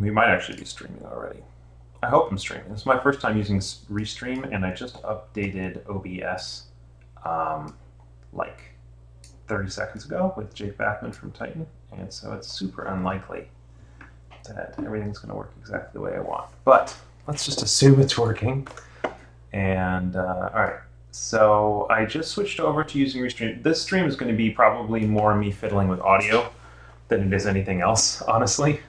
We might actually be streaming already. I hope I'm streaming. This is my first time using Restream, and I just updated OBS like 30 seconds ago with Jake Backman from Titan, and so it's super unlikely that everything's going to work exactly the way I want. But let's just assume it's working. And all right, so I just switched over to using Restream. This stream is going to be probably more me fiddling with audio than it is anything else, honestly.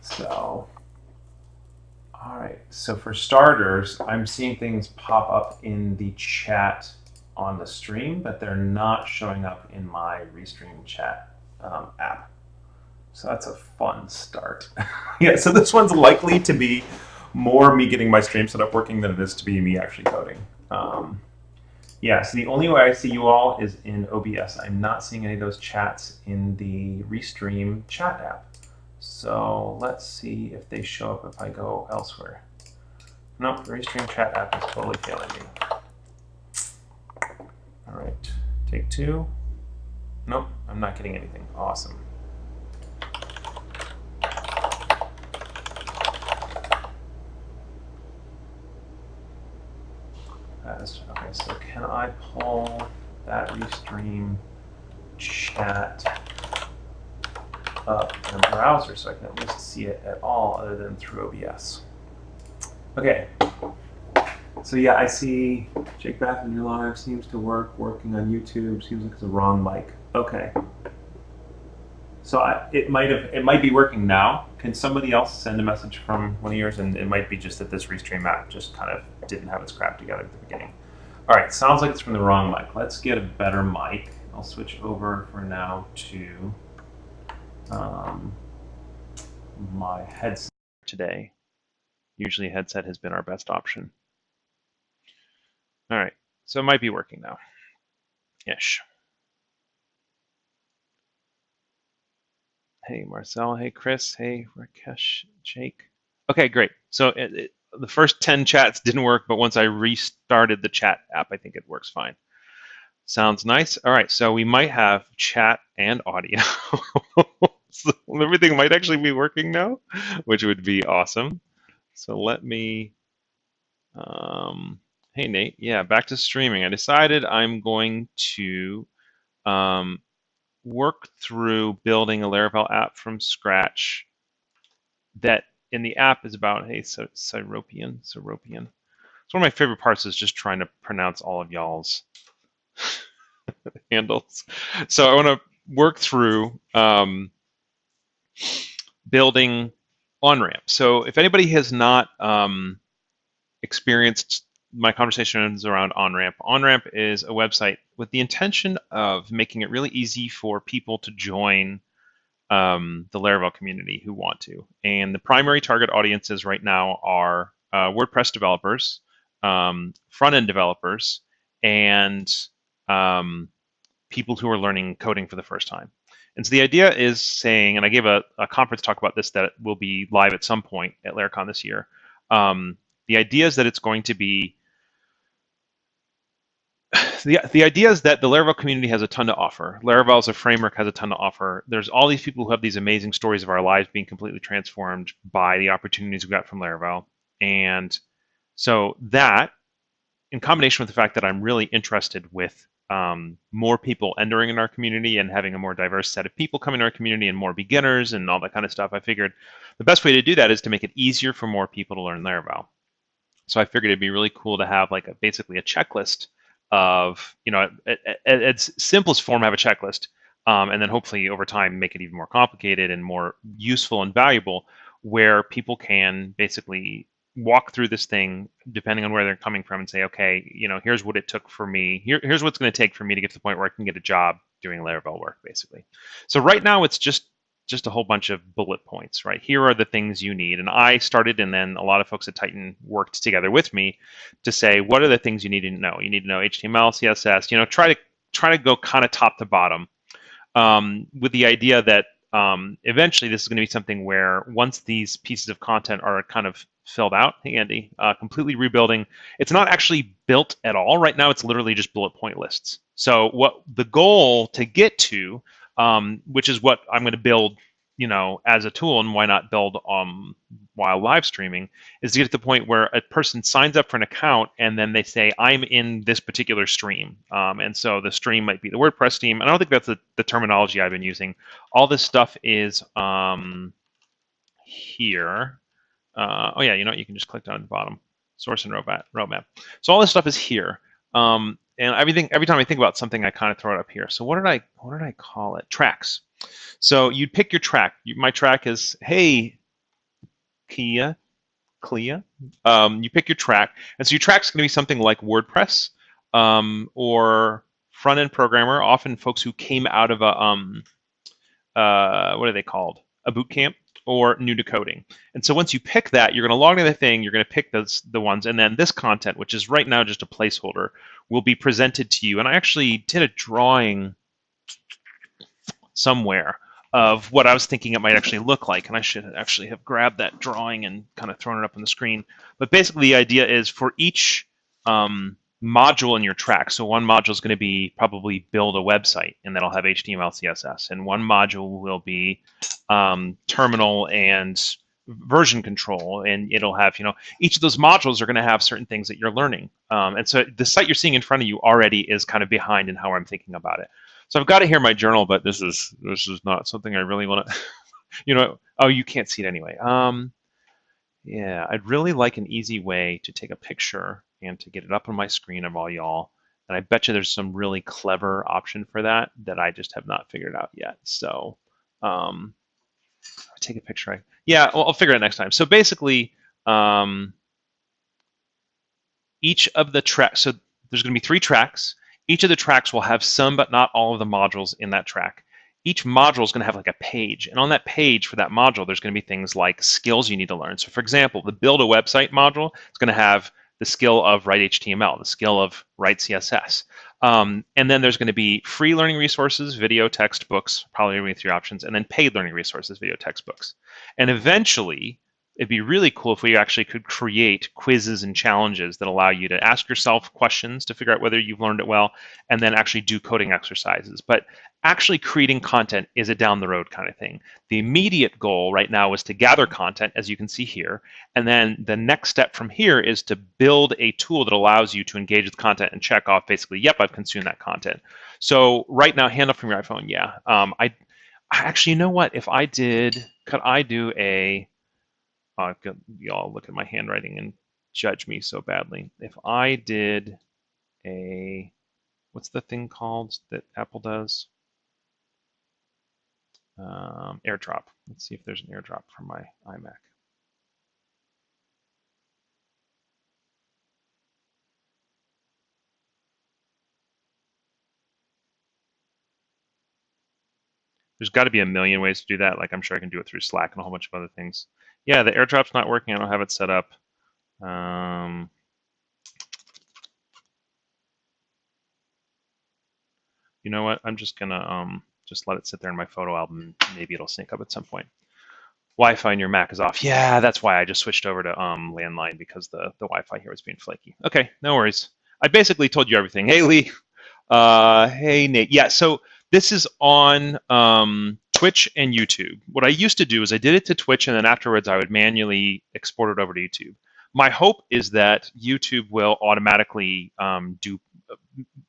So, all right. So for starters, I'm seeing things pop up in the chat on the stream, but they're not showing up in my Restream Chat app. So that's a fun start. Yeah, so this one's likely to be more me getting my stream setup working than it is to be me actually coding. Yeah, so the only way I see you all is in OBS. I'm not seeing any of those chats in the Restream Chat app. So let's see if they show up if I go elsewhere. Nope, the Restream Chat app is totally failing me. All right, take two. Nope, I'm not getting anything. Awesome. Okay, so can I pull that Restream Chat up in a browser so I can at least see it at all other than through OBS? Okay. So yeah, I see Jake Bath in your live seems to work. Working on YouTube seems like it's a wrong mic. Okay. So it might be working now. Can somebody else send a message from one of yours? And it might be just that this Restream app just kind of didn't have its crap together at the beginning. All right, sounds like it's from the wrong mic. Let's get a better mic. I'll switch over for now to my headset today. Usually a headset has been our best option. All right, so it might be working now. Ish. Hey, Marcel. Hey, Chris. Hey, Rakesh, Jake. Okay, great. So the first 10 chats didn't work, but once I restarted the chat app, I think it works fine. Sounds nice. All right, so we might have chat and audio. So everything might actually be working now, which would be awesome. So let me, hey, Nate. Yeah, back to streaming. I decided I'm going to work through building a Laravel app from scratch that in the app is about, hey, Syropian. It's one of my favorite parts is just trying to pronounce all of y'all's handles. So I want to work through building OnRamp. So if anybody has not experienced my conversations around OnRamp, OnRamp is a website with the intention of making it really easy for people to join the Laravel community who want to. And the primary target audiences right now are WordPress developers, front-end developers, and people who are learning coding for the first time. And so the idea is saying, and I gave a conference talk about this that will be live at some point at Laracon this year. The idea is that it's going to be the idea is that the Laravel community has a ton to offer. Laravel as a framework has a ton to offer. There's all these people who have these amazing stories of our lives being completely transformed by the opportunities we got from Laravel. And so that, in combination with the fact that I'm really interested with more people entering in our community and having a more diverse set of people coming to our community and more beginners and all that kind of stuff, I figured the best way to do that is to make it easier for more people to learn Laravel. So I figured it'd be really cool to have like basically a checklist of, at its simplest form, have a checklist, and then hopefully over time make it even more complicated and more useful and valuable, where people can basically walk through this thing depending on where they're coming from and say, okay, here's what it took for me. Here's what's going to take for me to get to the point where I can get a job doing Laravel work, basically. So right now it's just a whole bunch of bullet points, right? Here are the things you need. And I started, and then a lot of folks at Titan worked together with me to say, what are the things you need to know? You need to know HTML, CSS, try to go kind of top to bottom, with the idea that eventually this is going to be something where once these pieces of content are kind of filled out, hey Andy, completely rebuilding, it's not actually built at all. Right now it's literally just bullet point lists. So what the goal to get to, which is what I'm going to build as a tool, and why not build while live streaming, is to get to the point where a person signs up for an account and then they say, I'm in this particular stream. And so the stream might be the WordPress stream. And I don't think that's the terminology I've been using. All this stuff is here. Oh yeah, you can just click down at the bottom, source and roadmap. So all this stuff is here. And every time I think about something, I kind of throw it up here. So what did I call it? Tracks. So you pick your track. My track is, hey, Clea. You pick your track, and so your track's going to be something like WordPress or front-end programmer. Often folks who came out of what are they called? A boot camp or new to coding. And so once you pick that, you're going to log into the thing. You're going to pick the ones, and then this content, which is right now just a placeholder, will be presented to you. And I actually did a drawing somewhere of what I was thinking it might actually look like, and I should actually have grabbed that drawing and kind of thrown it up on the screen. But basically, the idea is for each module in your track. So one module is going to be probably build a website, and that'll have HTML, CSS, and one module will be terminal and version control, and it'll have each of those modules are going to have certain things that you're learning. And so the site you're seeing in front of you already is kind of behind in how I'm thinking about it. So I've got it here in my journal, but this is not something I really want to, oh, you can't see it anyway. Yeah, I'd really like an easy way to take a picture and to get it up on my screen of all y'all. And I bet you there's some really clever option for that I just have not figured out yet. So take a picture. Yeah, I'll figure it out next time. So basically, each of the tracks, so there's going to be 3 tracks. Each of the tracks will have some but not all of the modules in that track. Each module is going to have like a page. And on that page for that module, there's going to be things like skills you need to learn. So for example, the build a website module is going to have the skill of write HTML, the skill of write CSS. And then there's going to be free learning resources, video, text, books, probably going to be 3 options, and then paid learning resources, video, text, books. And eventually, it'd be really cool if we actually could create quizzes and challenges that allow you to ask yourself questions to figure out whether you've learned it well, and then actually do coding exercises. But actually creating content is a down the road kind of thing. The immediate goal right now is to gather content, as you can see here, and then the next step from here is to build a tool that allows you to engage with content and check off basically, yep, I've consumed that content. So right now, hand up from your iPhone, yeah. I actually, you know what? If I did, could I do a y'all look at my handwriting and judge me so badly. If I did what's the thing called that Apple does? AirDrop. Let's see if there's an AirDrop for my iMac. There's got to be a million ways to do that. Like I'm sure I can do it through Slack and a whole bunch of other things. Yeah, the AirDrop's not working. I don't have it set up. You know what? I'm just gonna just let it sit there in my photo album. Maybe it'll sync up at some point. Wi-Fi in your Mac is off. Yeah, that's why I just switched over to landline, because the Wi-Fi here was being flaky. Okay, no worries. I basically told you everything. Hey, Lee. Hey, Nate. Yeah, so this is on Twitch and YouTube. What I used to do is I did it to Twitch, and then afterwards I would manually export it over to YouTube. My hope is that YouTube will automatically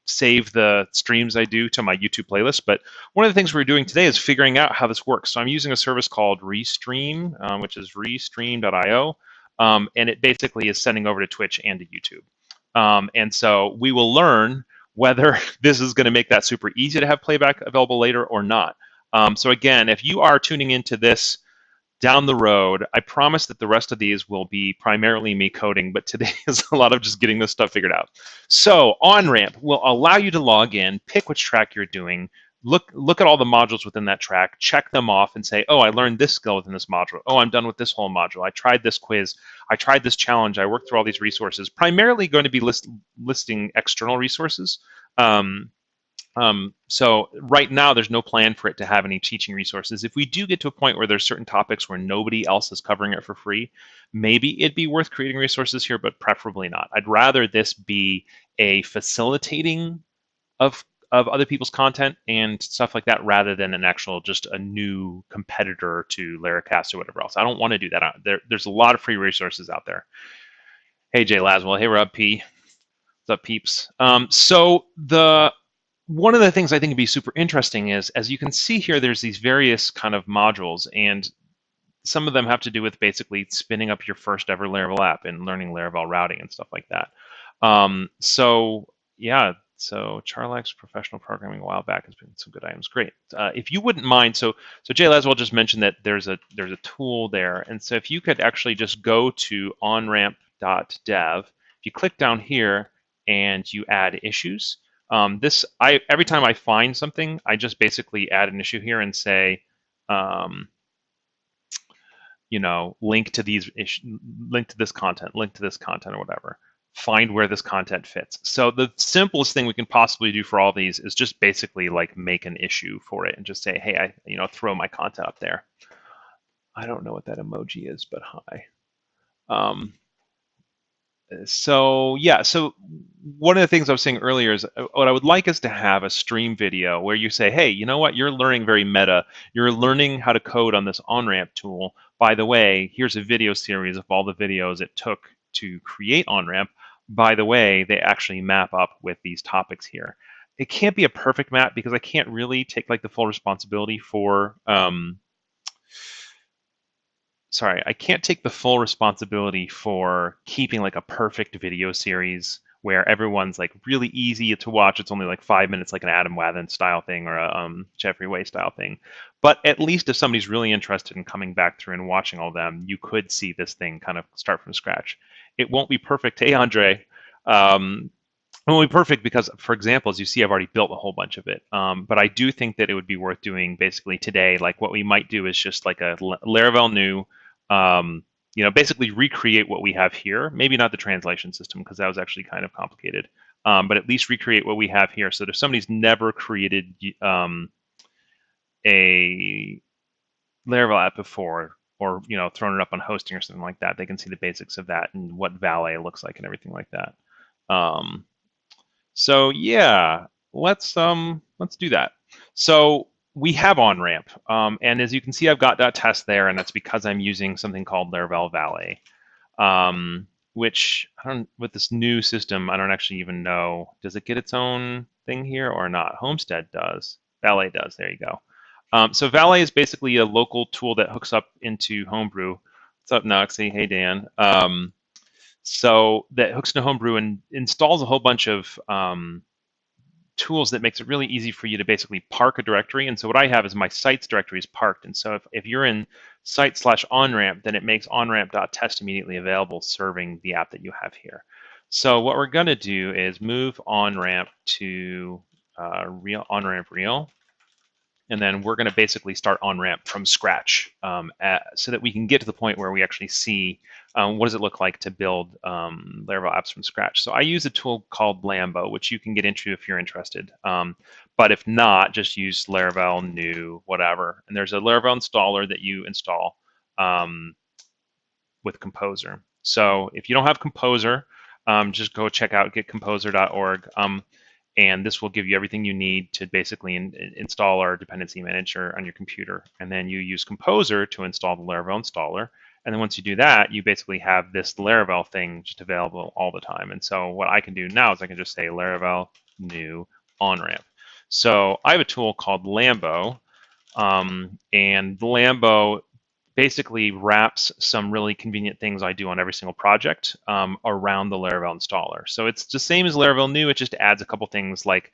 save the streams I do to my YouTube playlist. But one of the things we're doing today is figuring out how this works. So I'm using a service called Restream, which is restream.io, and it basically is sending over to Twitch and to YouTube. And so we will learn whether this is going to make that super easy to have playback available later or not. So again, if you are tuning into this down the road, I promise that the rest of these will be primarily me coding, but today is a lot of just getting this stuff figured out. So OnRamp will allow you to log in, pick which track you're doing, look at all the modules within that track, check them off and say, oh, I learned this skill within this module. Oh, I'm done with this whole module. I tried this quiz. I tried this challenge. I worked through all these resources, primarily going to be listing external resources. So right now, there's no plan for it to have any teaching resources. If we do get to a point where there's certain topics where nobody else is covering it for free, maybe it'd be worth creating resources here, but preferably not. I'd rather this be a facilitating of of other people's content and stuff like that, rather than an actual just a new competitor to Laracast or whatever else. I don't want to do that. There's a lot of free resources out there. Hey Jay Laswell. Hey Rob P. What's up, peeps? So one of the things I think would be super interesting is, as you can see here, there's these various kind of modules, and some of them have to do with basically spinning up your first ever Laravel app and learning Laravel routing and stuff like that. So yeah, so Charlex professional programming a while back has been some good items. Great. If you wouldn't mind, so Jay Laswell just mentioned that there's a tool there, and so if you could actually just go to onramp.dev, if you click down here and you add issues, every time I find something, I just basically add an issue here and say, link to link to this content, or whatever. Find where this content fits. So the simplest thing we can possibly do for all these is just basically like make an issue for it and just say, hey, throw my content up there. I don't know what that emoji is, but hi. So yeah, so one of the things I was saying earlier is what I would like is to have a stream video where you say, hey, you know what, you're learning very meta. You're learning how to code on this Onramp tool. By the way, here's a video series of all the videos it took to create Onramp. By the way, they actually map up with these topics here. It can't be a perfect map because I can't really take like the full responsibility for I can't take the full responsibility for keeping like a perfect video series where everyone's like really easy to watch. It's only like 5 minutes, like an Adam Wathan style thing or a Jeffrey Way style thing. But at least if somebody's really interested in coming back through and watching all of them, you could see this thing kind of start from scratch. It won't be perfect. Hey, Andre. It won't be perfect because, for example, as you see, I've already built a whole bunch of it. But I do think that it would be worth doing basically today. Like what we might do is just like a Laravel new, basically recreate what we have here. Maybe not the translation system because that was actually kind of complicated, but at least recreate what we have here. So if somebody's never created a Laravel app before, or thrown it up on hosting or something like that, they can see the basics of that and what Valet looks like and everything like that. So yeah, let's do that. So we have Onramp, and as you can see, I've got .test there, and that's because I'm using something called Laravel Valet, which with this new system, I don't actually even know. Does it get its own thing here or not? Homestead does. Valet does. There you go. So Valet is basically a local tool that hooks up into Homebrew. What's up, Noxie? Hey, Dan. So that hooks into Homebrew and installs a whole bunch of tools that makes it really easy for you to basically park a directory. And so what I have is my sites directory is parked. And so if you're in site/onramp, then it makes onramp.test immediately available, serving the app that you have here. So what we're going to do is move Onramp to Onramp real. And then we're going to basically start Onramp from scratch so that we can get to the point where we actually see what does it look like to build Laravel apps from scratch. So I use a tool called Lambo, which you can get into if you're interested. But if not, just use Laravel new whatever. And there's a Laravel installer that you install with Composer. So if you don't have Composer, just go check out getcomposer.org. And this will give you everything you need to basically install our dependency manager on your computer. And then you use Composer to install the Laravel installer. And then once you do that, you basically have this Laravel thing just available all the time. And so what I can do now is I can just say Laravel new Onramp. So I have a tool called Lambo. And Lambo basically wraps some really convenient things I do on every single project around the Laravel installer. So it's the same as Laravel new, it just adds a couple things like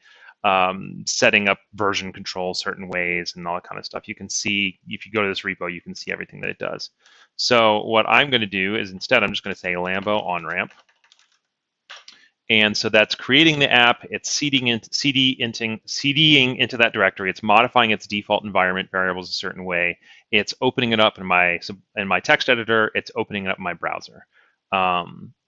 setting up version control certain ways and all that kind of stuff. You can see, if you go to this repo, you can see everything that it does. So what I'm going to do is instead, I'm just going to say Lambo Onramp. And so that's creating the app, it's CDing into that directory, it's modifying its default environment variables a certain way, it's opening it up in my text editor, it's opening it up in my browser.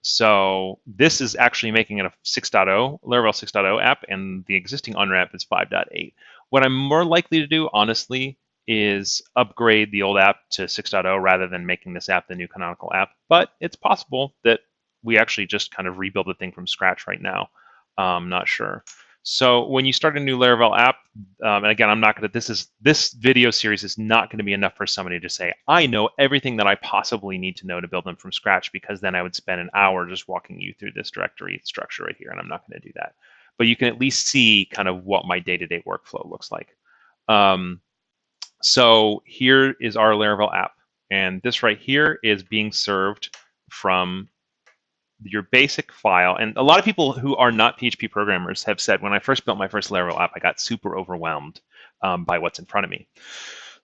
So this is actually making it a 6.0, Laravel 6.0 app, and the existing Onramp is 5.8. What I'm more likely to do, honestly, is upgrade the old app to 6.0 rather than making this app the new canonical app. But it's possible that we actually just kind of rebuild the thing from scratch right now. I'm not sure. So when you start a new Laravel app, and again, I'm not going to, this video series is not going to be enough for somebody to say, I know everything that I possibly need to know to build them from scratch, because then I would spend an hour just walking you through this directory structure right here, and I'm not going to do that. But you can at least see kind of what my day-to-day workflow looks like. So here is our Laravel app, and this right here is being served from your basic file. And a lot of people who are not PHP programmers have said, when I first built my first Laravel app, I got super overwhelmed by what's in front of me.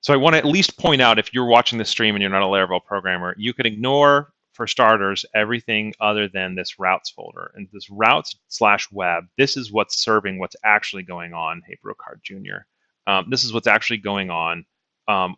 So I want to at least point out, if you're watching this stream and you're not a Laravel programmer, you could ignore, for starters, everything other than this routes folder. And this routes/web, this is what's serving what's actually going on. Hey, Brocard Jr. This is what's actually going on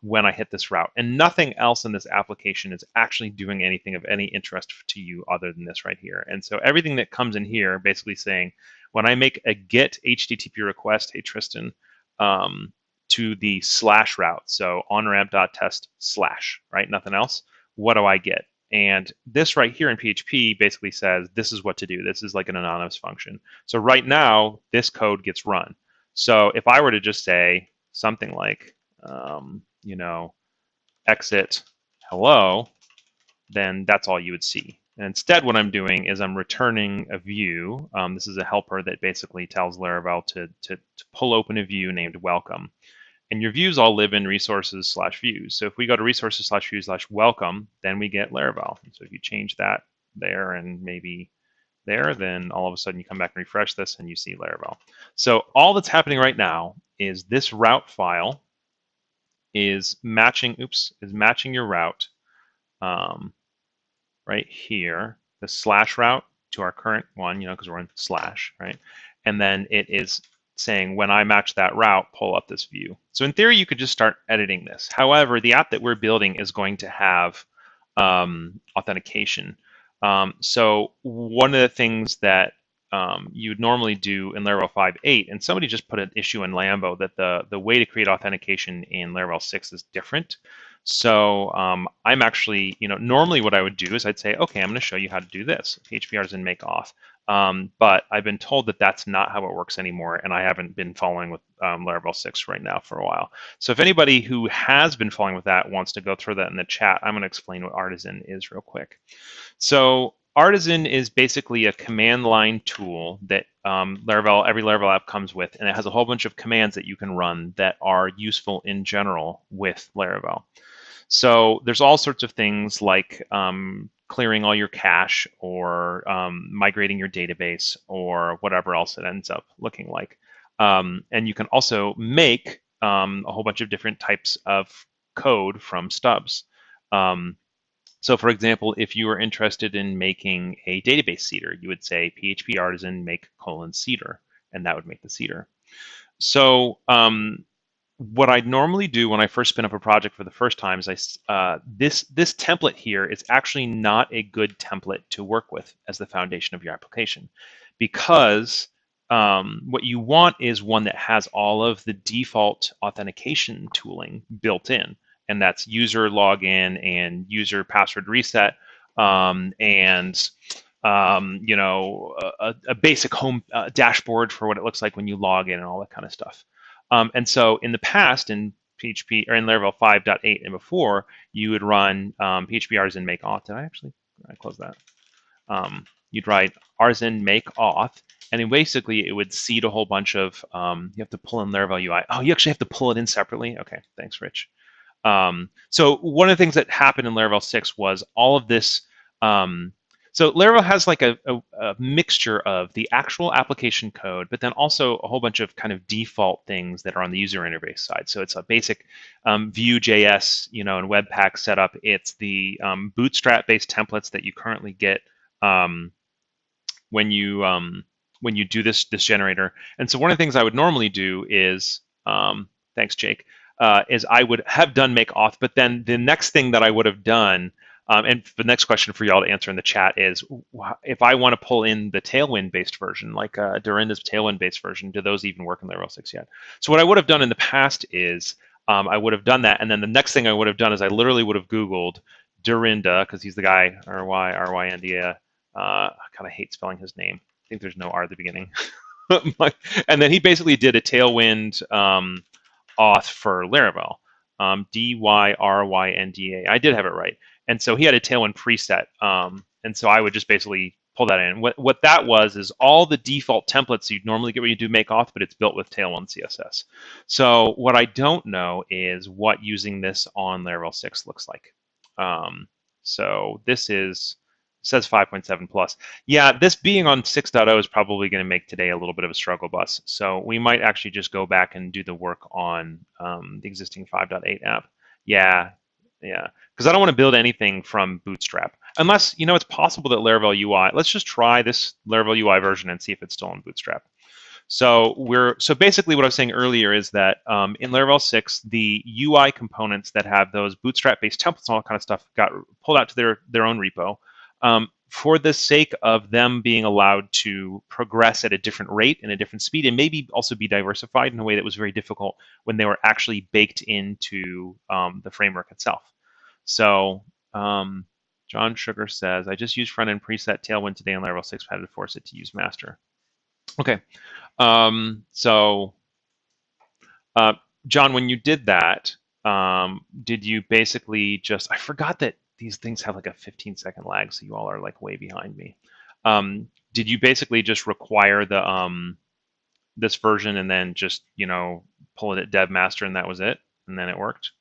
when I hit this route. And nothing else in this application is actually doing anything of any interest to you other than this right here. And so everything that comes in here, basically saying, when I make a get HTTP request, hey, Tristan, to the / route, so onramp.test / right? Nothing else. What do I get? And this right here in PHP basically says this is what to do. This is like an anonymous function. So right now, this code gets run. So if I were to just say something like, you know, exit hello, then that's all you would see. And instead, what I'm doing is I'm returning a view. This is a helper that basically tells Laravel to pull open a view named welcome. And your views all live in resources/views. So if we go to resources/views/welcome, then we get Laravel. So if you change that there and maybe there, then all of a sudden you come back and refresh this and you see Laravel. So all that's happening right now is this route file is matching, is matching your route right here, the / route to our current one, you know, because we're in /, right? And then it is saying, when I match that route, pull up this view. So in theory, you could just start editing this. However, the app that we're building is going to have authentication. So one of the things that you'd normally do in Laravel 5.8, and somebody just put an issue in Lambo that the way to create authentication in Laravel 6 is different. So I'm actually, normally what I would do is I'd say, okay, I'm going to show you how to do this, PHP artisan make auth. But I've been told that that's not how it works anymore, and I haven't been following with Laravel 6 right now for a while. So if anybody who has been following with that wants to go through that in the chat, I'm going to explain what artisan is real quick. So artisan is basically a command line tool that every Laravel app comes with, and it has a whole bunch of commands that you can run that are useful in general with Laravel. So there's all sorts of things like clearing all your cache, or migrating your database, or whatever else it ends up looking like. And you can also make a whole bunch of different types of code from stubs. So for example, if you were interested in making a database seeder, you would say PHP artisan make :seeder, and that would make the seeder. So what I'd normally do when I first spin up a project for the first time is this template here is actually not a good template to work with as the foundation of your application, because what you want is one that has all of the default authentication tooling built in, and that's user login and user password reset, and a basic home dashboard for what it looks like when you log in and all that kind of stuff. And so in the past, in PHP or in Laravel 5.8 and before, you would run PHP artisan make auth. Did I close that? You'd write artisan make auth, and then basically it would seed a whole bunch of, you have to pull in Laravel UI. Oh, you actually have to pull it in separately? Okay, thanks, Rich. So one of the things that happened in Laravel 6 was all of this. So Laravel has like a mixture of the actual application code, but then also a whole bunch of kind of default things that are on the user interface side. So it's a basic Vue.js, and Webpack setup. It's the Bootstrap-based templates that you currently get when you do this generator. And so one of the things I would normally do is, thanks, Jake, is I would have done make auth, but then the next thing that I would have done, and the next question for y'all to answer in the chat is, if I want to pull in the Tailwind-based version, like Dorinda's Tailwind-based version, do those even work in Laravel 6 yet? So what I would have done in the past is I would have done that, and then the next thing I would have done is I literally would have Googled Dorinda, because he's the guy, R-Y-N-D-A. I kind of hate spelling his name. I think there's no R at the beginning. And then he basically did a Tailwind auth for Laravel, Dyrynda. I did have it right. And so he had a Tailwind preset. And so I would just basically pull that in. What that was is all the default templates you'd normally get when you do make auth, but it's built with Tailwind CSS. So what I don't know is what using this on Laravel 6 looks like. So this is, says 5.7 plus. Yeah, this being on 6.0 is probably going to make today a little bit of a struggle bus. So we might actually just go back and do the work on the existing 5.8 app. Yeah, yeah. Because I don't want to build anything from Bootstrap. Unless, it's possible that Laravel UI, let's just try this Laravel UI version and see if it's still in Bootstrap. So basically what I was saying earlier is that in Laravel 6, the UI components that have those Bootstrap-based templates and all that kind of stuff got pulled out to their own repo. For the sake of them being allowed to progress at a different rate and a different speed, and maybe also be diversified in a way that was very difficult when they were actually baked into the framework itself. So John Sugar says, I just used front-end preset Tailwind today in Laravel 6, had to force it to use master. Okay. So John, when you did that, did you basically just, I forgot that these things have like a 15-second lag, so you all are like way behind me. Did you basically just require the this version and then just, pull it at dev master and that was it? And then it worked?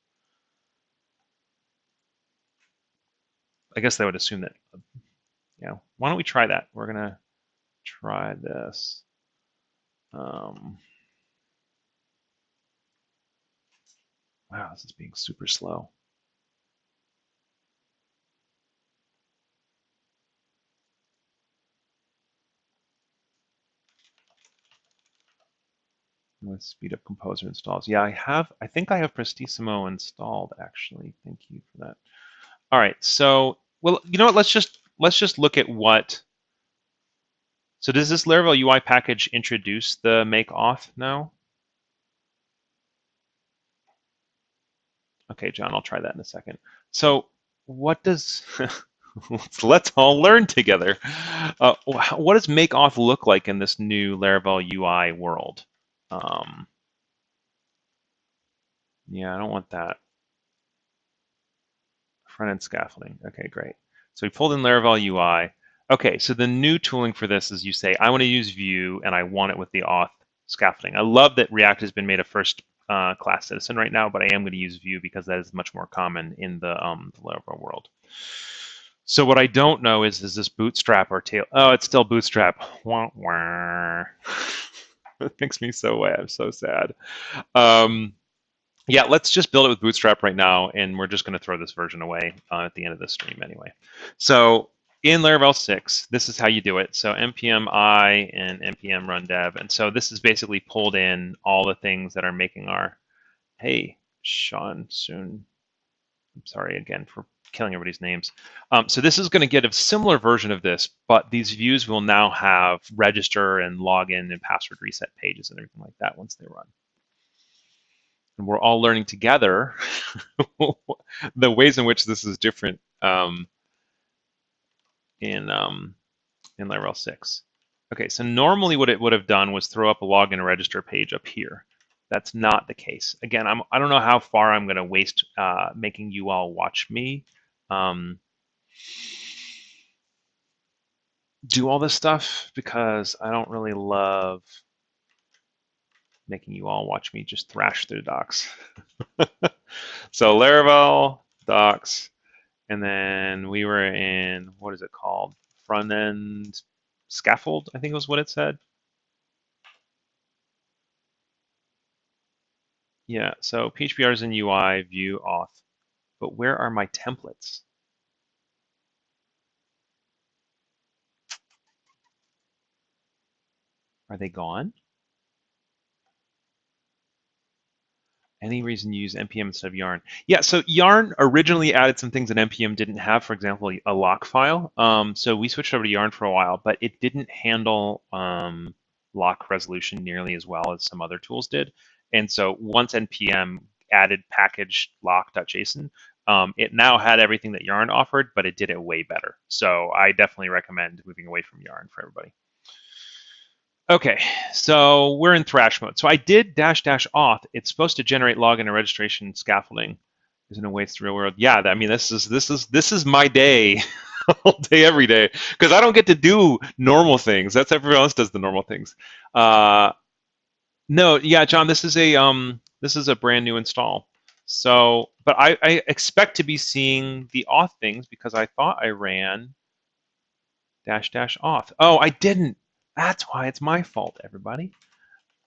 I guess they would assume that. Yeah. Why don't we try that? We're going to try this. Wow, this is being super slow. Let's speed up Composer installs. Yeah, I think I have Prestissimo installed actually. Thank you for that. All right, so, well, you know what? Let's just look at what. So does this Laravel UI package introduce the make auth now? Okay, John, I'll try that in a second. So what does, let's all learn together. What does make auth look like in this new Laravel UI world? Yeah, I don't want that. Front-end scaffolding. Okay, great. So we pulled in Laravel UI. Okay, so the new tooling for this is you say, I want to use Vue and I want it with the auth scaffolding. I love that React has been made a first class citizen right now, but I am going to use Vue because that is much more common in the Laravel world. So what I don't know is this Bootstrap or tail? Oh, it's still Bootstrap. Wah, wah. It makes me so I'm so sad. Yeah, let's just build it with Bootstrap right now, and we're just going to throw this version away at the end of the stream anyway. So in Laravel 6, this is how you do it. So npm I and npm run dev. And so this is basically pulled in all the things that are making our, hey, Sean Soon. I'm sorry again for killing everybody's names. So this is going to get a similar version of this, but these views will now have register and login and password reset pages and everything like that once they run. And we're all learning together the ways in which this is different in Laravel 6. Okay, so normally what it would have done was throw up a login and register page up here. That's not the case. Again, I don't know how far I'm going to waste making you all watch me do all this stuff because I don't really love making you all watch me just thrash through docs. So Laravel Docs, and then we were in, what is it called? Front end scaffold, I think was what it said. Yeah, so PHPR is in UI, Vue, auth. But where are my templates? Are they gone? Any reason you use npm instead of yarn? Yeah, so yarn originally added some things that npm didn't have, for example, a lock file. So we switched over to yarn for a while, but it didn't handle lock resolution nearly as well as some other tools did. And so once npm added package lock.json, it now had everything that yarn offered, but it did it way better. So I definitely recommend moving away from yarn for everybody. Okay, so we're in thrash mode. So I did --auth. It's supposed to generate login and registration scaffolding. Isn't a waste the real world. Yeah, I mean this is my day, all day every day, because I don't get to do normal things. That's everyone else does the normal things. Uh, no, yeah, John, this is a brand new install. So, but I expect to be seeing the auth things because I thought I ran --auth. Oh, I didn't. That's why it's my fault, everybody.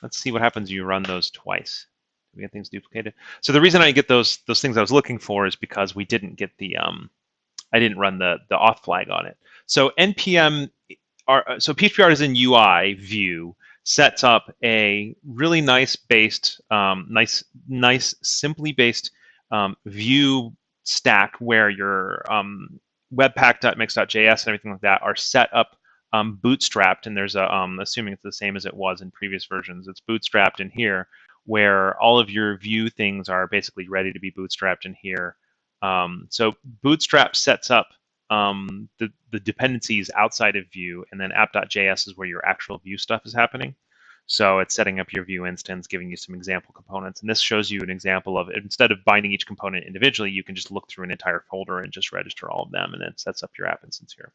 Let's see what happens when you run those twice. We get things duplicated. So the reason I get those things I was looking for is because we didn't get the I didn't run the auth flag on it. So npm so PHP Artisan UI view sets up a really nice based nice simply based view stack where your webpack.mix.js and everything like that are set up bootstrapped, and there's a assuming it's the same as it was in previous versions, it's bootstrapped in here where all of your view things are basically ready to be bootstrapped in here. So Bootstrap sets up the dependencies outside of Vue, and then app.js is where your actual Vue stuff is happening. So it's setting up your Vue instance, giving you some example components. And this shows you an example of, instead of binding each component individually, you can just look through an entire folder and just register all of them, and it sets up your app instance here.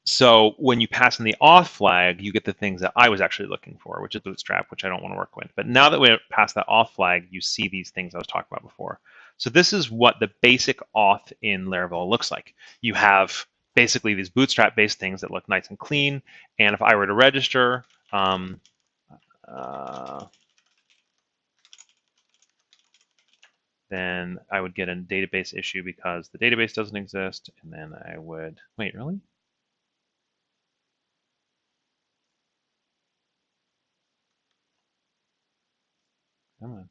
So when you pass in the auth flag, you get the things that I was actually looking for, which is Bootstrap, which I don't want to work with. But now that we pass that auth flag, you see these things I was talking about before. So this is what the basic auth in Laravel looks like. You have basically these Bootstrap-based things that look nice and clean. And if I were to register, then I would get a database issue because the database doesn't exist. And then I would, wait, really? Come on.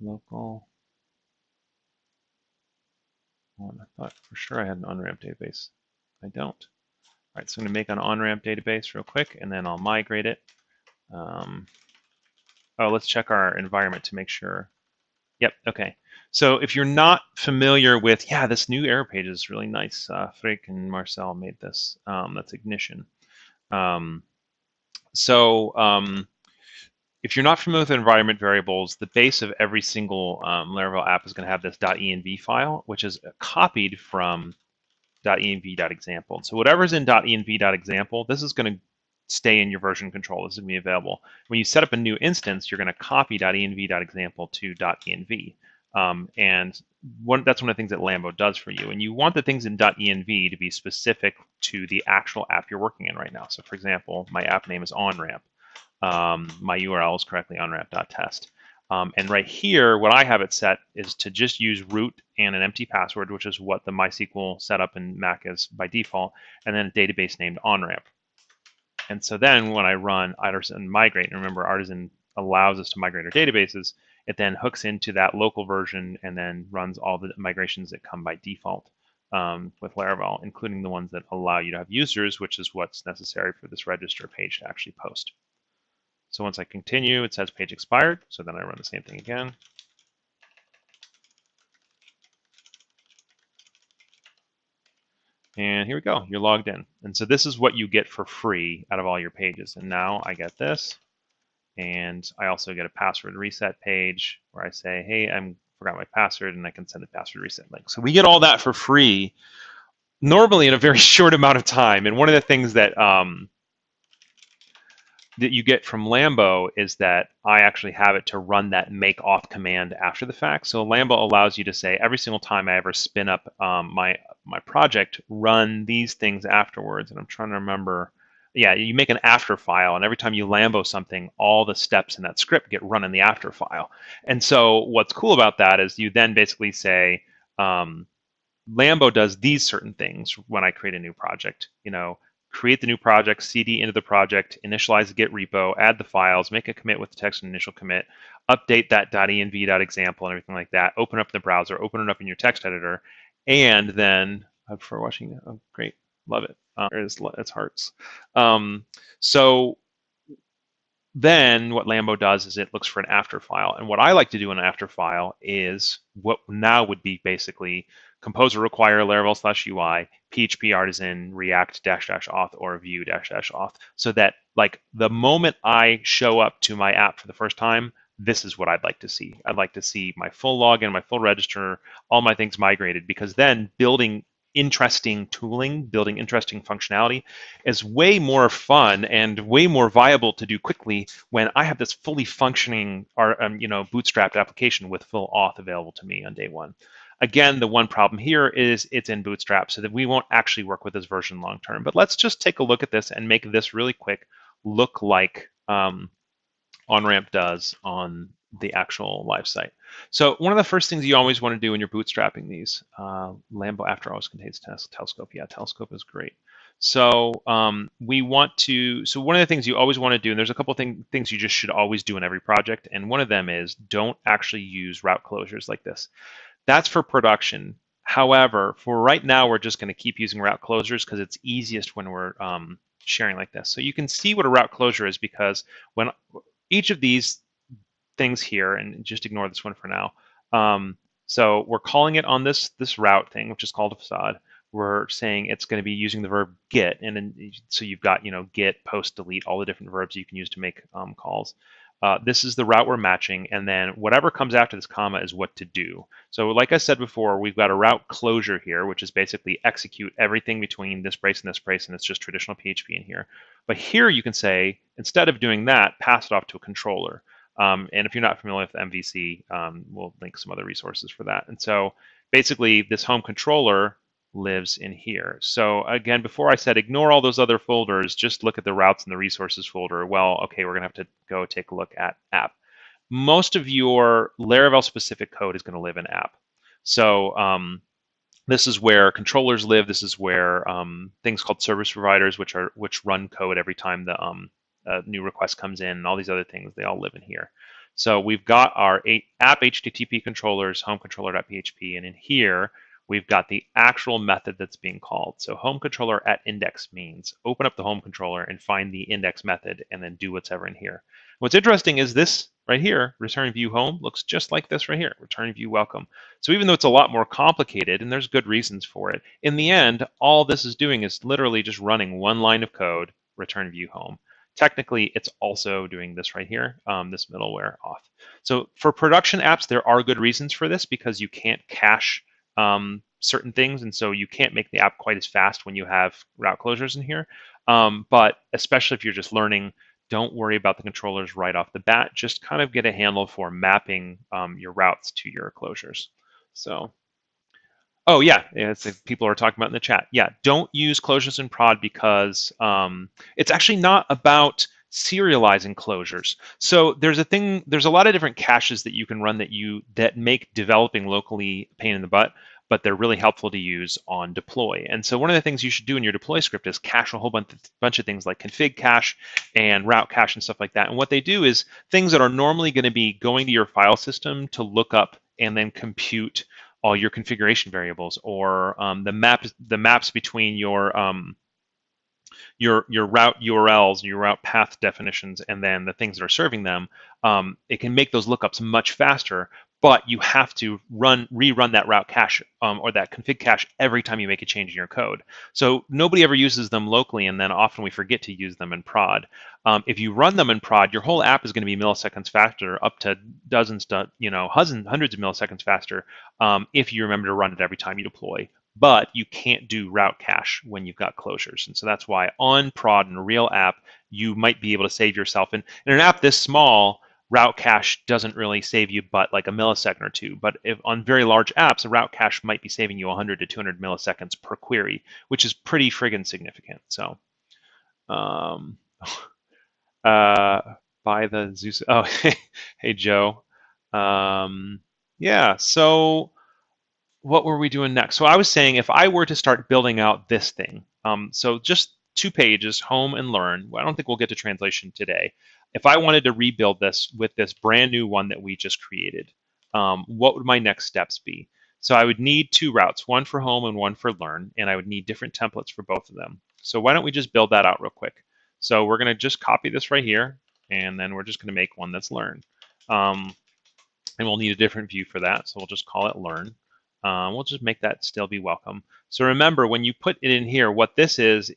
Local. Well, I thought for sure I had an Onramp database. I don't. All right, so I'm going to make an Onramp database real quick, and then I'll migrate it. Oh, let's check our environment to make sure. Yep, okay. So if you're not familiar with, yeah, this new error page is really nice. Frick and Marcel made this. That's Ignition. If you're not familiar with environment variables, the base of every single Laravel app is going to have this .env file, which is copied from .env.example. So whatever's in .env.example, this is going to stay in your version control. This is going to be available. When you set up a new instance, you're going to copy .env.example to .env. And that's one of the things that Lambo does for you. And you want the things in .env to be specific to the actual app you're working in right now. So for example, my app name is Onramp. My URL is correctly onramp.test. And right here, what I have it set is to just use root and an empty password, which is what the MySQL setup in Mac is by default, and then a database named Onramp. And so then when I run Artisan migrate, and remember Artisan allows us to migrate our databases, it then hooks into that local version and then runs all the migrations that come by default with Laravel, including the ones that allow you to have users, which is what's necessary for this register page to actually post. So once I continue, it says page expired. So then I run the same thing again. And here we go, you're logged in. And so this is what you get for free out of all your pages. And now I get this. And I also get a password reset page where I say, hey, I forgot my password, and I can send a password reset link. So we get all that for free, normally in a very short amount of time. And one of the things that that you get from Lambo is that I actually have it to run that make auth command after the fact. So Lambo allows you to say every single time I ever spin up my project, run these things afterwards. And I'm trying to remember. Yeah, you make an after file, and every time you Lambo something, all the steps in that script get run in the after file. And so what's cool about that is you then basically say, Lambo does these certain things when I create a new project. Create the new project, CD into the project, initialize the Git repo, add the files, make a commit with the text and initial commit, update that .env.example and everything like that, open up the browser, open it up in your text editor, and then, for watching, oh, great, love it. It's hearts. So then what Lambo does is it looks for an after file. And what I like to do in an after file is what now would be basically Composer require Laravel/UI, PHP artisan, React --auth, or Vue --auth, so that like the moment I show up to my app for the first time, this is what I'd like to see. I'd like to see my full login, my full register, all my things migrated, because then building interesting tooling, building interesting functionality is way more fun and way more viable to do quickly when I have this fully functioning bootstrapped application with full auth available to me on day one. Again, the one problem here is it's in Bootstrap, so that we won't actually work with this version long term. But let's just take a look at this and make this really quick look like Onramp does on the actual live site. So one of the first things you always want to do when you're bootstrapping these, Lambo after always contains telescope. Yeah, telescope is great. So we want to, so one of the things you always want to do, and there's a couple things you just should always do in every project, and one of them is don't actually use route closures like this. That's for production. However, for right now, we're just going to keep using route closures because it's easiest when we're sharing like this. So you can see what a route closure is, because when each of these things here, and just ignore this one for now. So we're calling it on this route thing, which is called a facade. We're saying it's going to be using the verb get, and then so you've got get, post, delete, all the different verbs you can use to make calls. This is the route we're matching, and then whatever comes after this comma is what to do. So like I said before, we've got a route closure here, which is basically execute everything between this brace and this brace, and it's just traditional PHP in here. But here you can say, instead of doing that, pass it off to a controller. And if you're not familiar with MVC, we'll link some other resources for that. And so basically this home controller lives in here. So again, before I said ignore all those other folders, just look at the routes and the resources folder. Well, okay, we're gonna have to go take a look at app. Most of your Laravel specific code is gonna live in app. So this is where controllers live. This is where things called service providers, which run code every time the new request comes in, and all these other things, they all live in here. So we've got our app HTTP controllers, home controller.php, and in here we've got the actual method that's being called. So home controller at index means open up the home controller and find the index method and then do whatever in here. What's interesting is this right here, return view home, looks just like this right here, return view welcome. So even though it's a lot more complicated, and there's good reasons for it, in the end, all this is doing is literally just running one line of code, return view home. Technically, it's also doing this right here, this middleware auth. So for production apps, there are good reasons for this, because you can't cache certain things, and so you can't make the app quite as fast when you have route closures in here. But especially if you're just learning, don't worry about the controllers right off the bat. Just kind of get a handle for mapping your routes to your closures. So, oh yeah, it's people are talking about in the chat. Yeah, don't use closures in prod because it's actually not about serializing closures. So there's a lot of different caches that you can run that make developing locally a pain in the butt, but they're really helpful to use on deploy. And so one of the things you should do in your deploy script is cache a whole bunch of things like config cache and route cache and stuff like that. And what they do is things that are normally going to be going to your file system to look up and then compute all your configuration variables, or the maps between your route URLs, your route path definitions, and then the things that are serving them. It can make those lookups much faster, but you have to rerun that route cache or that config cache every time you make a change in your code. So nobody ever uses them locally, and then often we forget to use them in prod. If you run them in prod, your whole app is going to be milliseconds faster, up to dozens to hundreds of milliseconds faster, if you remember to run it every time you deploy. But you can't do route cache when you've got closures. And so that's why on prod in a real app, you might be able to save yourself. And in an app this small, route cache doesn't really save you but like a millisecond or two. But if on very large apps, a route cache might be saving you 100 to 200 milliseconds per query, which is pretty friggin' significant. So by the Zeus. Oh, hey, Joe. Yeah, so what were we doing next? So I was saying if I were to start building out this thing, so just 2 pages, home and learn. I don't think we'll get to translation today. If I wanted to rebuild this with this brand new one that we just created, what would my next steps be? So I would need 2 routes, one for home and one for learn, and I would need different templates for both of them. So why don't we just build that out real quick? So we're going to just copy this right here, and then we're just going to make one that's learn. And we'll need a different view for that, so we'll just call it learn. We'll just make that still be welcome. So remember, when you put it in here, what this is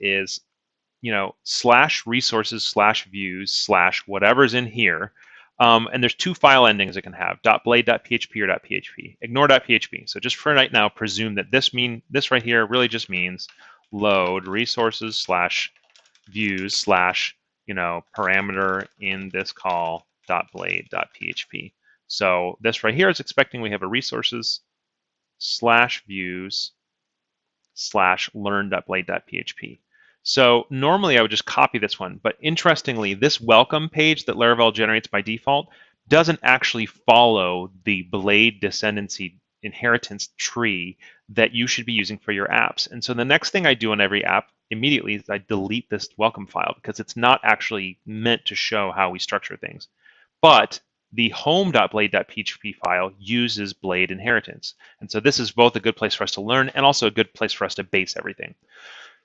slash resources slash views slash whatever's in here. And there's two file endings it can have, .blade.php or .php. Ignore .php. So just for right now, presume that this right here really just means load resources slash views slash parameter in this call .blade.php. So this right here is expecting we have a resources slash views slash learn.blade.php. So normally I would just copy this one, but interestingly, this welcome page that Laravel generates by default doesn't actually follow the Blade descendancy inheritance tree that you should be using for your apps. And so the next thing I do on every app immediately is I delete this welcome file because it's not actually meant to show how we structure things. But the home.blade.php file uses Blade inheritance. And so this is both a good place for us to learn and also a good place for us to base everything.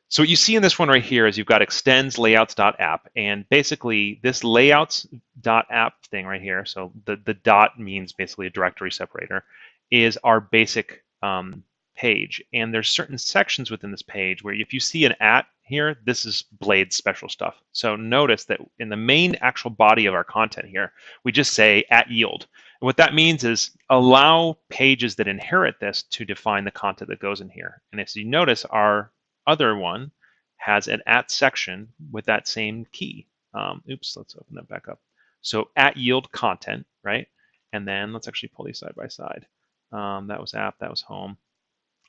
So what you see in this one right here is you've got extends layouts.app, and basically this layouts.app thing right here, so the dot means basically a directory separator, is our basic page. And there's certain sections within this page where if you see an @ here, this is Blade special stuff. So notice that in the main actual body of our content here, we just say @yield. And what that means is allow pages that inherit this to define the content that goes in here. And as you notice, our other one has an @ section with that same key. Oops, let's open that back up. So @yield content, right? And then let's actually pull these side by side. That was app, that was home.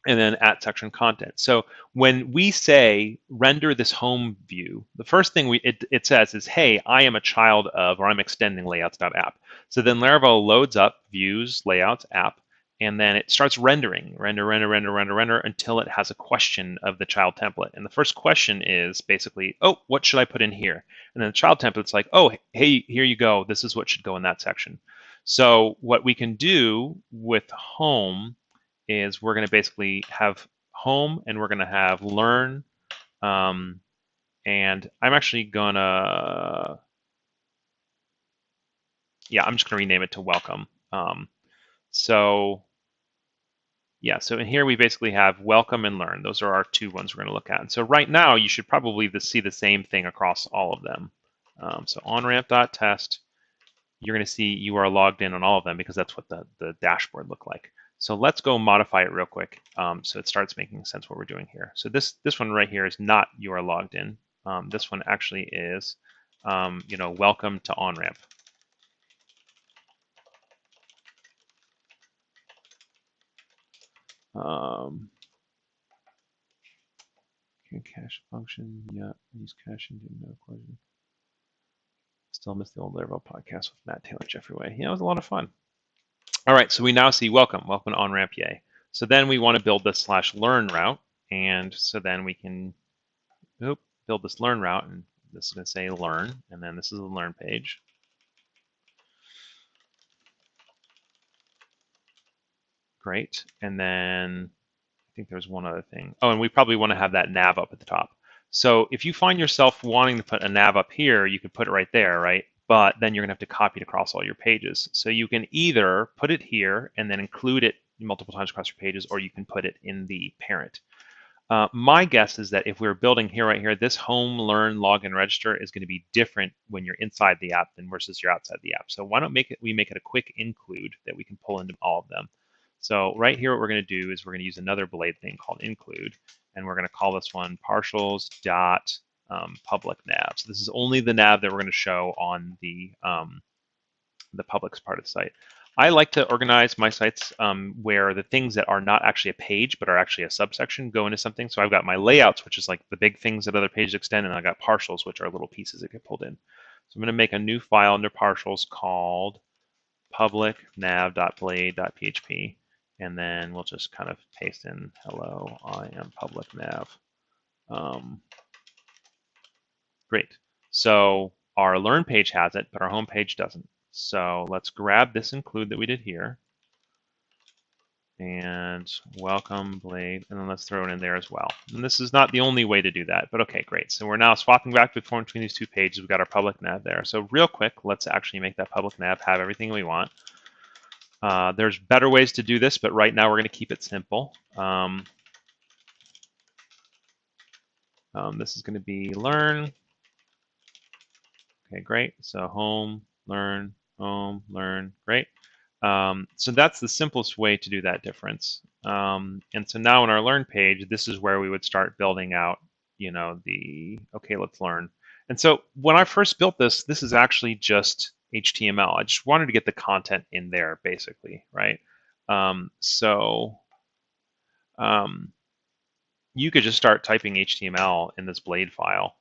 And then @section content. So when we say render this home view, the first thing it says is, hey, I am a child of, or I'm extending layouts.app. So then Laravel loads up views, layouts, app, and then it starts rendering, render until it has a question of the child template. And the first question is basically, oh, what should I put in here? And then the child template's like, oh, hey, here you go. This is what should go in that section. So what we can do with home is we're going to basically have home and we're going to have learn. And I'm actually going to, I'm just going to rename it to welcome. So in here we basically have welcome and learn. Those are our two ones we're going to look at. And so right now you should probably see the same thing across all of them. So onramp.test, you're going to see you are logged in on all of them because that's what the dashboard looked like. So let's go modify it real quick so it starts making sense what we're doing here. So this one right here is not you are logged in. This one actually is welcome to Onramp. Cache function, yeah, use caching, didn't know question. Still miss the old Laravel podcast with Matt Taylor, Jeffrey Way. Yeah, it was a lot of fun. All right, so we now see welcome to Onramp, yay. So then we want to build this /learn route, and so then we can build this learn route, and this is going to say learn, and then this is the learn page. Great, and then I think there's one other thing. Oh, and we probably want to have that nav up at the top. So if you find yourself wanting to put a nav up here, you could put it right there, right? But then you're going to have to copy it across all your pages. So you can either put it here and then include it multiple times across your pages, or you can put it in the parent. My guess is that if we're building here, right here, this home, learn, login, register is going to be different when you're inside the app than versus you're outside the app. So why don't we make it a quick include that we can pull into all of them. So right here, what we're going to do is we're going to use another Blade thing called include, and we're going to call this one partials dot public nav. So this is only the nav that we're going to show on the public's part of the site. I like to organize my sites where the things that are not actually a page but are actually a subsection go into something. So I've got my layouts, which is like the big things that other pages extend, and I've got partials, which are little pieces that get pulled in. So I'm going to make a new file under partials called public nav.blade.php, and then we'll just kind of paste in hello, I am public nav. Great. So our learn page has it, but our home page doesn't. So let's grab this include that we did here and welcome Blade, and then let's throw it in there as well. And this is not the only way to do that, but okay, great. So we're now swapping back between these two pages. We've got our public nav there. So real quick, let's actually make that public nav have everything we want. There's better ways to do this, but right now we're going to keep it simple. This is going to be learn. Okay, great. So home, learn, great. So that's the simplest way to do that difference. And so now on our learn page, this is where we would start building out, okay, let's learn. And so when I first built this, this is actually just HTML. I just wanted to get the content in there, basically, right? So you could just start typing HTML in this blade file,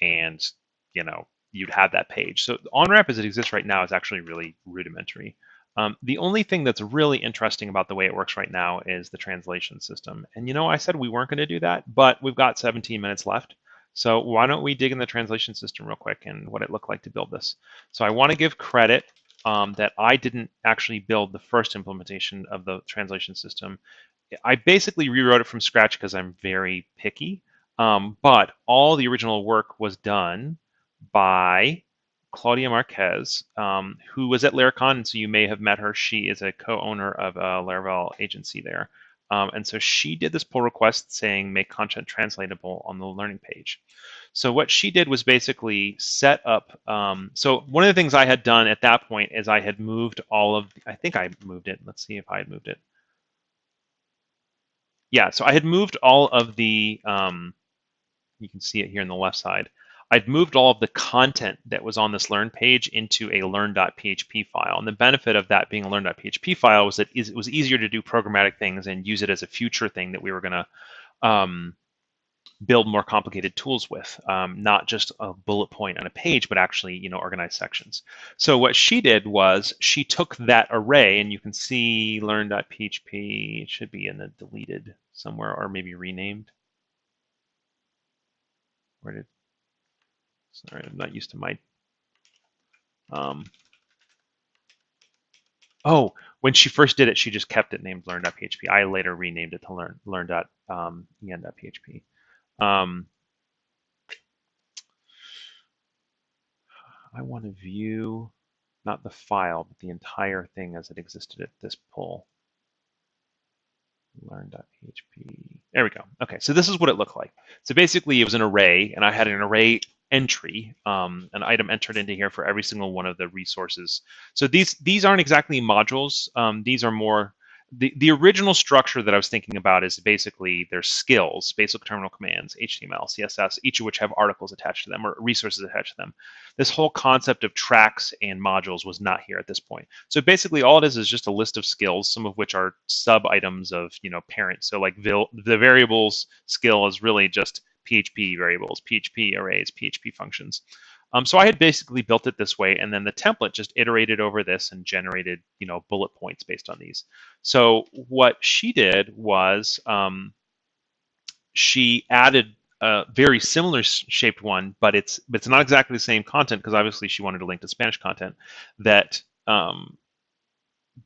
and you'd have that page. So OnRamp as it exists right now is actually really rudimentary. The only thing that's really interesting about the way it works right now is the translation system. And I said we weren't going to do that, but we've got 17 minutes left. So why don't we dig in the translation system real quick and what it looked like to build this. So I want to give credit that I didn't actually build the first implementation of the translation system. I basically rewrote it from scratch because I'm very picky. But all the original work was done by Claudia Marquez, who was at Laracon, and so you may have met her. She is a co-owner of a Laravel agency there. And so she did this pull request saying make content translatable on the learning page. So what she did was basically set up, so one of the things I had done at that point is I had moved all of, I think I moved it. Let's see if I had moved it. Yeah, so I had moved all of the, you can see it here on the left side. I'd moved all of the content that was on this learn page into a learn.php file. And the benefit of that being a learn.php file was that it was easier to do programmatic things and use it as a future thing that we were going to build more complicated tools with, not just a bullet point on a page, but actually, organized sections. So what she did was she took that array, and you can see learn.php, it should be in the deleted somewhere or maybe renamed. Sorry, I'm not used to my, oh, when she first did it, she just kept it named learn.php. I later renamed it to learn.en.php. I want to view not the file, but the entire thing as it existed at this pull. Learn.php. There we go. Okay, so this is what it looked like. So basically, it was an array, and I had an array entry, an item entered into here for every single one of the resources. So these aren't exactly modules. These are more, the original structure that I was thinking about is basically their skills, basic terminal commands, HTML, CSS, each of which have articles attached to them or resources attached to them. This whole concept of tracks and modules was not here at this point. So basically all it is just a list of skills, some of which are sub items of, parents. So like the variables skill is really just PHP variables, PHP arrays, PHP functions. So I had basically built it this way, and then the template just iterated over this and generated, bullet points based on these. So what she did was she added a very similar shaped one, but it's not exactly the same content because obviously she wanted to link to Spanish content that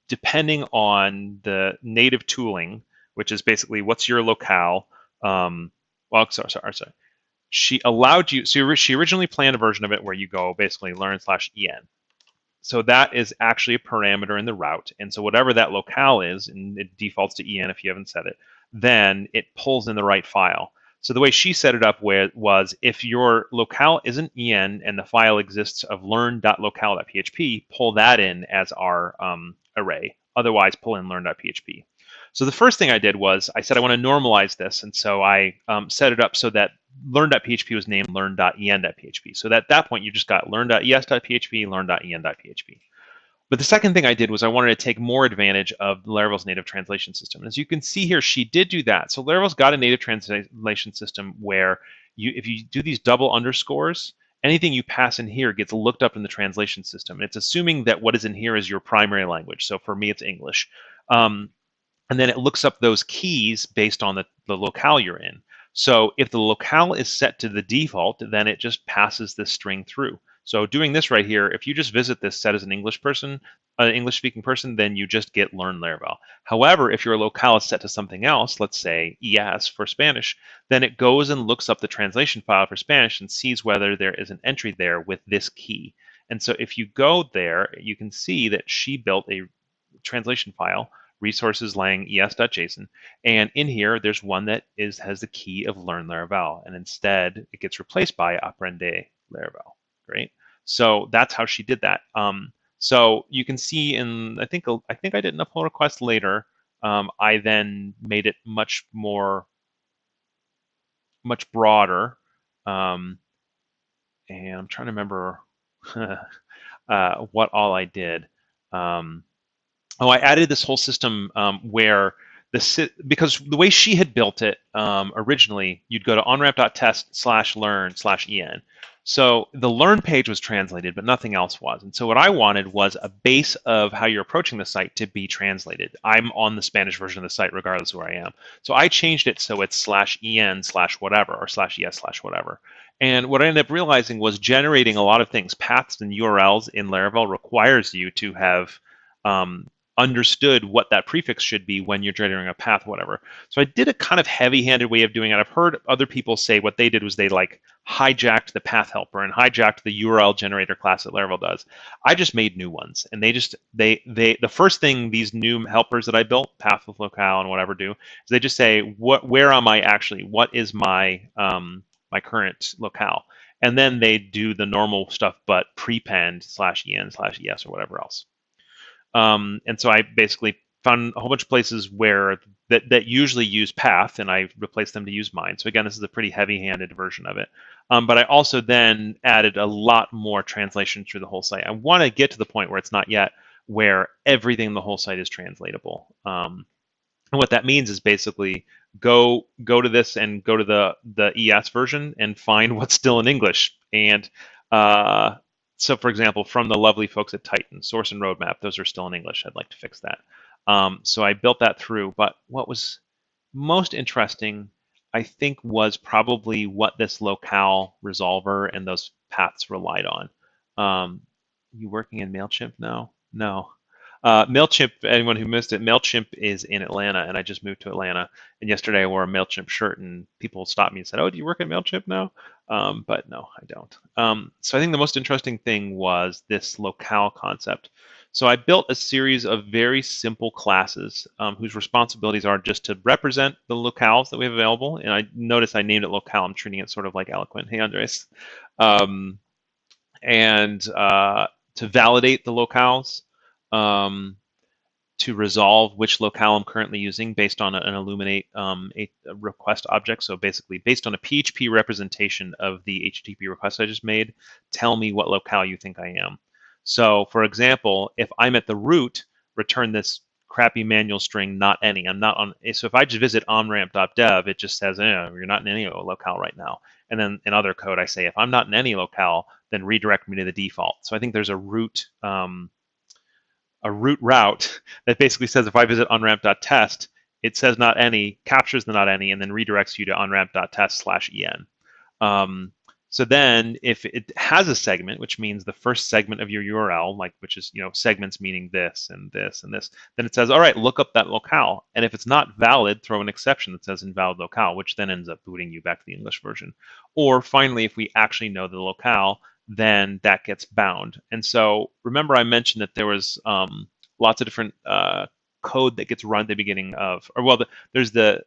depending on the native tooling, which is basically what's your locale. Sorry. She allowed you, so she originally planned a version of it where you go basically learn/en. So that is actually a parameter in the route. And so whatever that locale is, and it defaults to en if you haven't set it, then it pulls in the right file. So the way she set it up was if your locale isn't en and the file exists of learn.locale.php, pull that in as our array. Otherwise, pull in learn.php. So the first thing I did was I said I want to normalize this. And so I set it up so that learn.php was named learn.en.php. So at that point, you just got learn.es.php, learn.en.php. But the second thing I did was I wanted to take more advantage of Laravel's native translation system. And as you can see here, she did do that. So Laravel's got a native translation system where if you do these double underscores, anything you pass in here gets looked up in the translation system. And it's assuming that what is in here is your primary language. So for me, it's English. And then it looks up those keys based on the locale you're in. So if the locale is set to the default, then it just passes this string through. So doing this right here, if you just visit this set as an English-speaking person, then you just get learn Laravel. However, if your locale is set to something else, let's say ES for Spanish, then it goes and looks up the translation file for Spanish and sees whether there is an entry there with this key. And so if you go there, you can see that she built a translation file, resources lang es.json, and in here there's one that has the key of learn Laravel, and instead it gets replaced by aprende Laravel. Great. So that's how she did that. So you can see in I think I did an upload request later. I then made it much broader, and I'm trying to remember what all I did. I added this whole system where because the way she had built it originally, you'd go to onramp.test/learn/en. So the learn page was translated, but nothing else was. And so what I wanted was a base of how you're approaching the site to be translated. I'm on the Spanish version of the site, regardless of where I am. So I changed it so it's /en/whatever or /es/whatever. And what I ended up realizing was generating a lot of things. Paths and URLs in Laravel requires you to have understood what that prefix should be when you're generating a path, whatever. So I did a kind of heavy-handed way of doing it. I've heard other people say what they did was they like hijacked the path helper and hijacked the URL generator class that Laravel does. I just made new ones, and the first thing these new helpers that I built, path with locale and whatever, do is they just say where am I actually? What is my my current locale? And then they do the normal stuff, but prepend /en/es or whatever else. And so I basically found a whole bunch of places where that usually use path, and I replaced them to use mine. So again, this is a pretty heavy-handed version of it. But I also then added a lot more translation through the whole site. I want to get to the point where it's not yet, where everything in the whole site is translatable. And what that means is basically go to this and go to the ES version and find what's still in English. And so, for example, from the lovely folks at Titan, source and roadmap, those are still in English. I'd like to fix that. So I built that through. But what was most interesting, I think, was probably what this locale resolver and those paths relied on. You working in MailChimp now? No. MailChimp, anyone who missed it, MailChimp is in Atlanta, and I just moved to Atlanta. And yesterday I wore a MailChimp shirt, and people stopped me and said, "Oh, do you work at MailChimp now?" But no, I don't. So I think the most interesting thing was this locale concept. So I built a series of very simple classes whose responsibilities are just to represent the locales that we have available. And I notice I named it locale. I'm treating it sort of like Eloquent. Hey, Andres. And to validate the locales, to resolve which locale I'm currently using based on an Illuminate a request object. So basically, based on a PHP representation of the HTTP request I just made, tell me what locale you think I am. So for example, if I'm at the root, return this crappy manual string, not any. I'm not on. So if I just visit onramp.dev, it just says, you're not in any locale right now. And then in other code, I say, if I'm not in any locale, then redirect me to the default. So I think there's a root route that basically says if I visit onramp.test, it says not any, captures the not any, and then redirects you to onramp.test/en. So then if it has a segment, which means the first segment of your URL, like which is segments meaning this and this and this, then it says, all right, look up that locale. And if it's not valid, throw an exception that says invalid locale, which then ends up booting you back to the English version. Or finally, if we actually know the locale, then that gets bound. And so remember I mentioned that there was lots of different code that gets run at the beginning of, there's the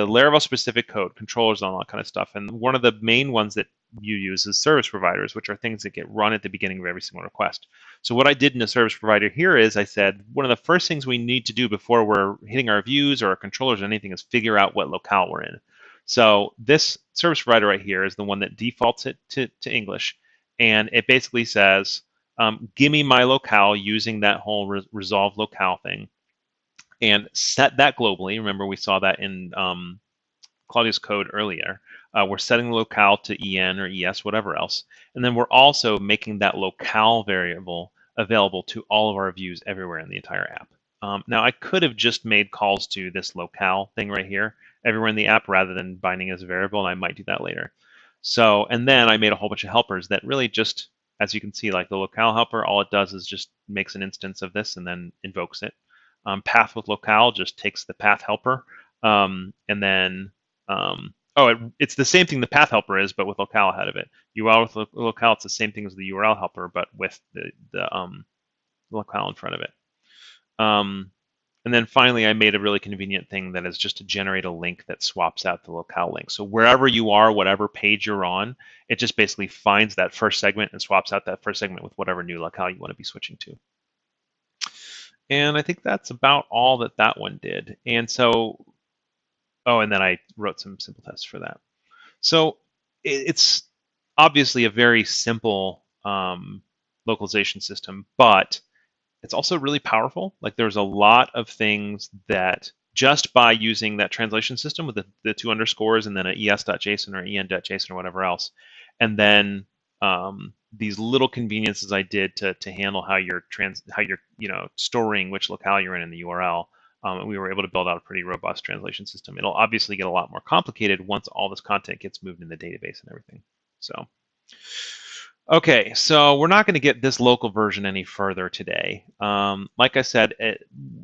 Laravel specific code, controllers, and all that kind of stuff. And one of the main ones that you use is service providers, which are things that get run at the beginning of every single request. So what I did in a service provider here is I said, one of the first things we need to do before we're hitting our views or our controllers or anything is figure out what locale we're in. So this service provider right here is the one that defaults it to English. And it basically says, give me my locale using that whole resolve locale thing. And set that globally. Remember, we saw that in Claudia's code earlier. We're setting the locale to en or es, whatever else. And then we're also making that locale variable available to all of our views everywhere in the entire app. Now, I could have just made calls to this locale thing right here everywhere in the app rather than binding as a variable, and I might do that later. So, and then I made a whole bunch of helpers that really just, as you can see, like the locale helper, all it does is just makes an instance of this and then invokes it. Path with locale just takes the path helper, and then it's the same thing the path helper is, but with locale ahead of it. URL with locale, it's the same thing as the URL helper, but with the locale in front of it. And then finally, I made a really convenient thing that is just to generate a link that swaps out the locale link. So wherever you are, whatever page you're on, it just basically finds that first segment and swaps out that first segment with whatever new locale you want to be switching to. And I think that's about all that that one did. And so, oh, and then I wrote some simple tests for that. So it's obviously a very simple localization system, but it's also really powerful. Like there's a lot of things that just by using that translation system with the two underscores and then an es.json or en.json or whatever else, and then these little conveniences I did to handle how you're storing which locale you're in the URL. And we were able to build out a pretty robust translation system. It'll obviously get a lot more complicated once all this content gets moved in the database and everything. So. Okay, so we're not going to get this local version any further today. Like I said,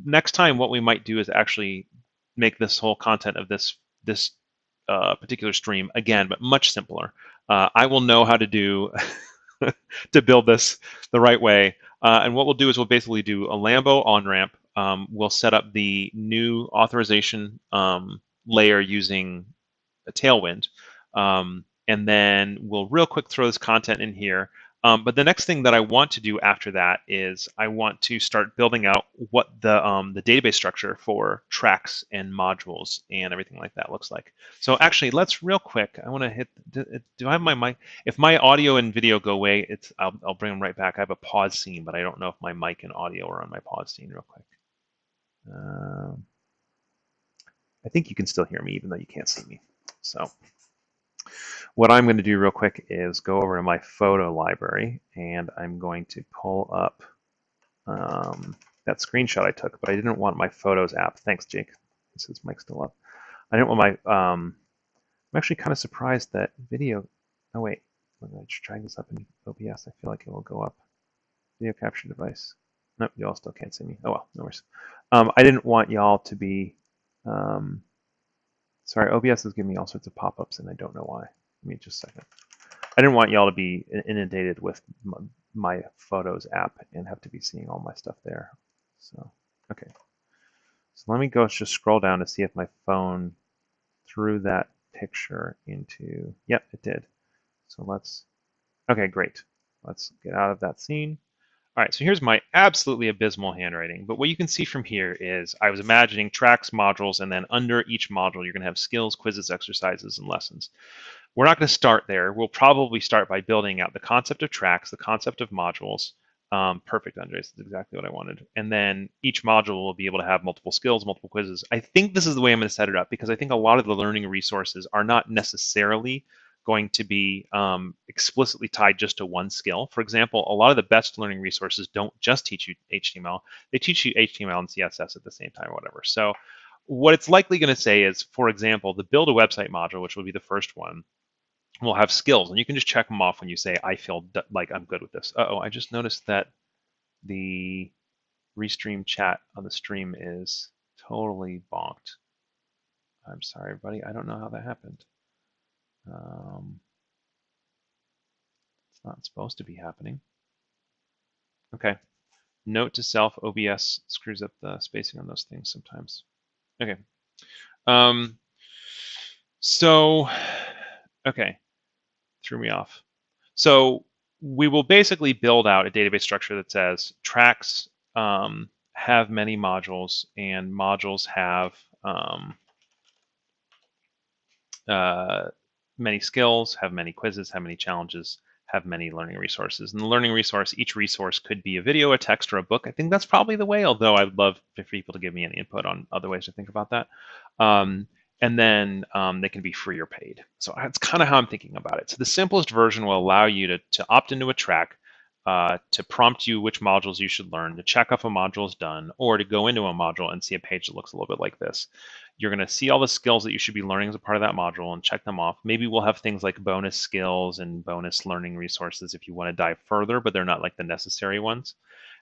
next time what we might do is actually make this whole content of this particular stream again, but much simpler. I will know how to do to build this the right way, and what we'll do is we'll basically do a Lambo on-ramp. We'll set up the new authorization layer using a Tailwind. And then we'll real quick throw this content in here. But the next thing that I want to do after that is I want to start building out what the database structure for tracks and modules and everything like that looks like. So actually, let's real quick. I want to hit. Do I have my mic? If my audio and video go away, I'll bring them right back. I have a pause scene, but I don't know if my mic and audio are on my pause scene. Real quick. I think you can still hear me, even though you can't see me. So. What I'm going to do real quick is go over to my photo library and I'm going to pull up that screenshot I took, but I didn't want my Photos app. Thanks, Jake. This is Mike still up. I didn't want my, I'm actually kind of surprised that video, oh wait, let me try this up in OBS. I feel like it will go up. Video capture device. Nope, y'all still can't see me. Oh well, no worries. I didn't want y'all to be, sorry, OBS is giving me all sorts of pop-ups and I don't know why. Give me just a second. I didn't want y'all to be inundated with my Photos app and have to be seeing all my stuff there. So, okay. So let me go just scroll down to see if my phone threw that picture into, yep, it did. So let's, okay, great. Let's get out of that scene. All right, so here's my absolutely abysmal handwriting. But what you can see from here is I was imagining tracks, modules, and then under each module, you're going to have skills, quizzes, exercises, and lessons. We're not going to start there. We'll probably start by building out the concept of tracks, the concept of modules. Perfect, Andres. That's exactly what I wanted. And then each module will be able to have multiple skills, multiple quizzes. I think this is the way I'm going to set it up because I think a lot of the learning resources are not necessarily going to be explicitly tied just to one skill. For example, a lot of the best learning resources don't just teach you HTML. They teach you HTML and CSS at the same time or whatever. So what it's likely going to say is, for example, the build a website module, which will be the first one, will have skills, and you can just check them off when you say, I feel like I'm good with this. Uh-oh, I just noticed that the Restream Chat on the stream is totally bonked. I'm sorry, everybody. I don't know how that happened. It's not supposed to be happening. Okay. Note to self, OBS screws up the spacing on those things sometimes. Okay. Okay. Threw me off. So we will basically build out a database structure that says tracks have many modules and modules have many skills, have many quizzes, have many challenges, have many learning resources. And the learning resource, each resource could be a video, a text, or a book. I think that's probably the way, although I'd love for people to give me any input on other ways to think about that. And then they can be free or paid. So that's kind of how I'm thinking about it. So the simplest version will allow you to opt into a track, to prompt you which modules you should learn, to check if a module is done, or to go into a module and see a page that looks a little bit like this. You're going to see all the skills that you should be learning as a part of that module and check them off. Maybe we'll have things like bonus skills and bonus learning resources if you want to dive further, but they're not like the necessary ones.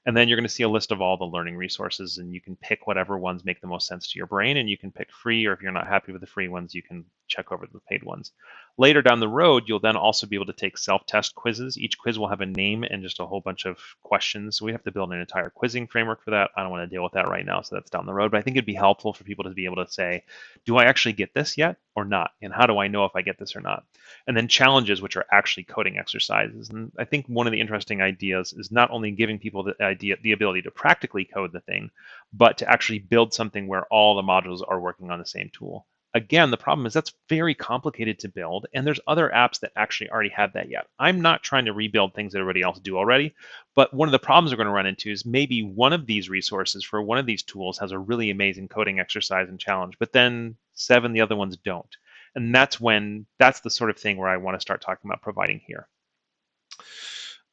And then you're going to see a list of all the learning resources, and you can pick whatever ones make the most sense to your brain, and you can pick free, or if you're not happy with the free ones, you can check over the paid ones. Later down the road, you'll then also be able to take self-test quizzes. Each quiz will have a name and just a whole bunch of questions. So we have to build an entire quizzing framework for that. I don't want to deal with that right now, so that's down the road. But I think it'd be helpful for people to be able to say, do I actually get this yet or not? And how do I know if I get this or not? And then challenges, which are actually coding exercises. And I think one of the interesting ideas is not only giving people the ability to practically code the thing, but to actually build something where all the modules are working on the same tool. Again, the problem is that's very complicated to build, and there's other apps that actually already have that yet. I'm not trying to rebuild things that everybody else do already, but one of the problems we're going to run into is maybe one of these resources for one of these tools has a really amazing coding exercise and challenge, but then 7 the other ones don't. And that's the sort of thing where I want to start talking about providing here.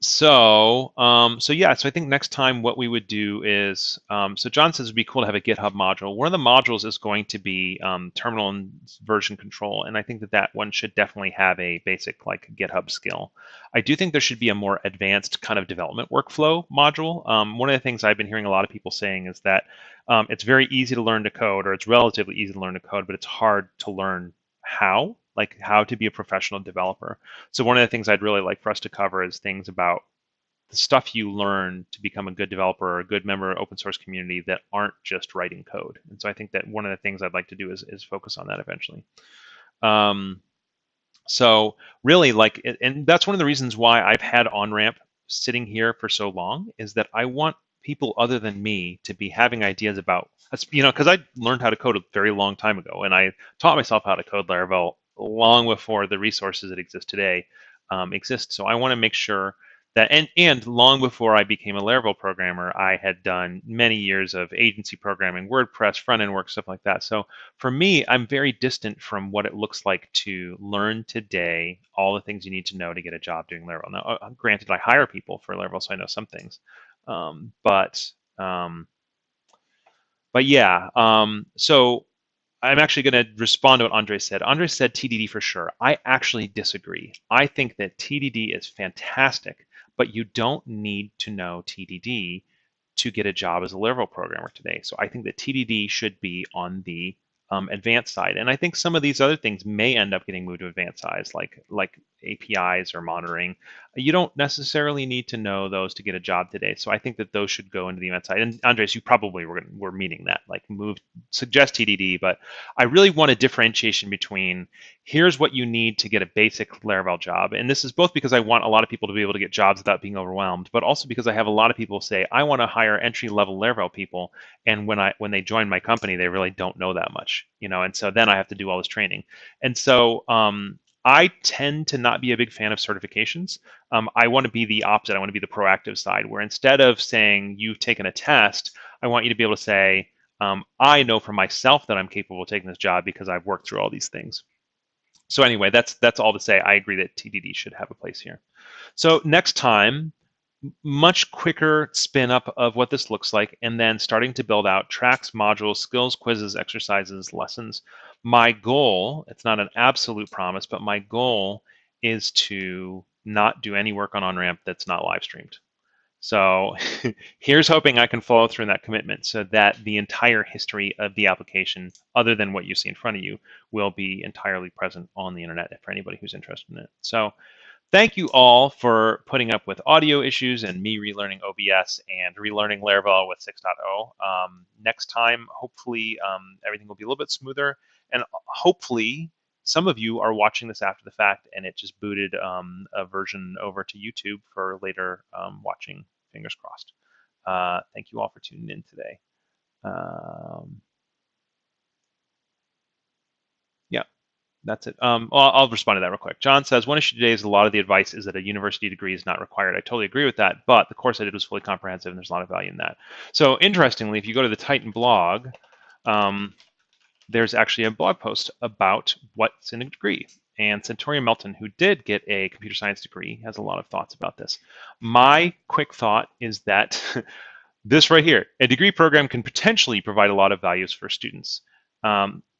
So I think next time what we would do is, so John says it'd be cool to have a GitHub module. One of the modules is going to be terminal and version control, and I think that one should definitely have a basic like GitHub skill. I do think there should be a more advanced kind of development workflow module. One of the things I've been hearing a lot of people saying is that it's very easy to learn to code, or it's relatively easy to learn to code, but it's hard to learn how to be a professional developer. So one of the things I'd really like for us to cover is things about the stuff you learn to become a good developer or a good member of open source community that aren't just writing code. And so I think that one of the things I'd like to do is focus on that eventually. So really, and that's one of the reasons why I've had OnRamp sitting here for so long, is that I want people other than me to be having ideas about, because I learned how to code a very long time ago, and I taught myself how to code Laravel long before the resources that exist today exist. So I want to make sure that, and long before I became a Laravel programmer, I had done many years of agency programming, WordPress, front-end work, stuff like that. So for me, I'm very distant from what it looks like to learn today all the things you need to know to get a job doing Laravel. Now, granted, I hire people for Laravel, so I know some things. But yeah, so I'm actually going to respond to what Andre said. Andre said TDD for sure. I actually disagree. I think that TDD is fantastic, but you don't need to know TDD to get a job as a Laravel programmer today. So I think that TDD should be on the advanced side. And I think some of these other things may end up getting moved to advanced sides, like APIs or monitoring. You don't necessarily need to know those to get a job today. So I think that those should go into the advanced side. And Andres, you probably were meaning that, like suggest TDD, but I really want a differentiation between here's what you need to get a basic Laravel job. And this is both because I want a lot of people to be able to get jobs without being overwhelmed, but also because I have a lot of people say, I want to hire entry-level Laravel people. And when they join my company, they really don't know that much, and so then I have to do all this training. And so I tend to not be a big fan of certifications. I want to be the opposite. I want to be the proactive side, where instead of saying you've taken a test, I want you to be able to say, I know for myself that I'm capable of taking this job because I've worked through all these things. So anyway, that's all to say. I agree that TDD should have a place here. So next time, much quicker spin up of what this looks like, and then starting to build out tracks, modules, skills, quizzes, exercises, lessons. My goal, it's not an absolute promise, but my goal is to not do any work on OnRamp that's not live streamed. So here's hoping I can follow through on that commitment so that the entire history of the application, other than what you see in front of you, will be entirely present on the internet for anybody who's interested in it. So thank you all for putting up with audio issues and me relearning OBS and relearning Laravel with 6.0. Next time, hopefully, everything will be a little bit smoother. And hopefully, some of you are watching this after the fact and it just booted a version over to YouTube for later watching. Fingers crossed. Thank you all for tuning in today. Yeah. That's it. Well, I'll respond to that real quick. John says, one issue today is a lot of the advice is that a university degree is not required. I totally agree with that, but the course I did was fully comprehensive and there's a lot of value in that. So interestingly, if you go to the Titan blog, there's actually a blog post about what's in a degree. And Centurion Melton, who did get a computer science degree, has a lot of thoughts about this. My quick thought is that this right here, a degree program can potentially provide a lot of values for students.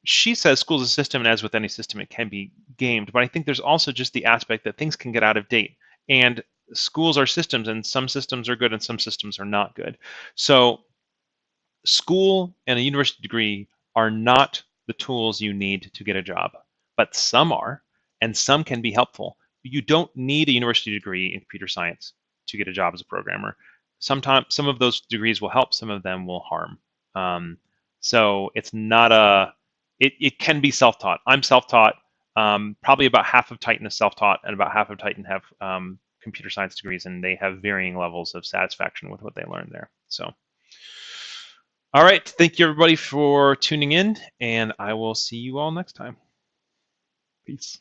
She says school's a system, and as with any system, it can be gamed. But I think there's also just the aspect that things can get out of date. And schools are systems, and some systems are good and some systems are not good. So school and a university degree are not the tools you need to get a job. but some are, and some can be helpful. You don't need a university degree in computer science to get a job as a programmer. Sometimes some of those degrees will help, some of them will harm. So it's not it can be self-taught. I'm self-taught. Probably about half of Titan is self-taught, and about half of Titan have computer science degrees, and they have varying levels of satisfaction with what they learned there. So, all right, thank you everybody for tuning in, and I will see you all next time. Peace.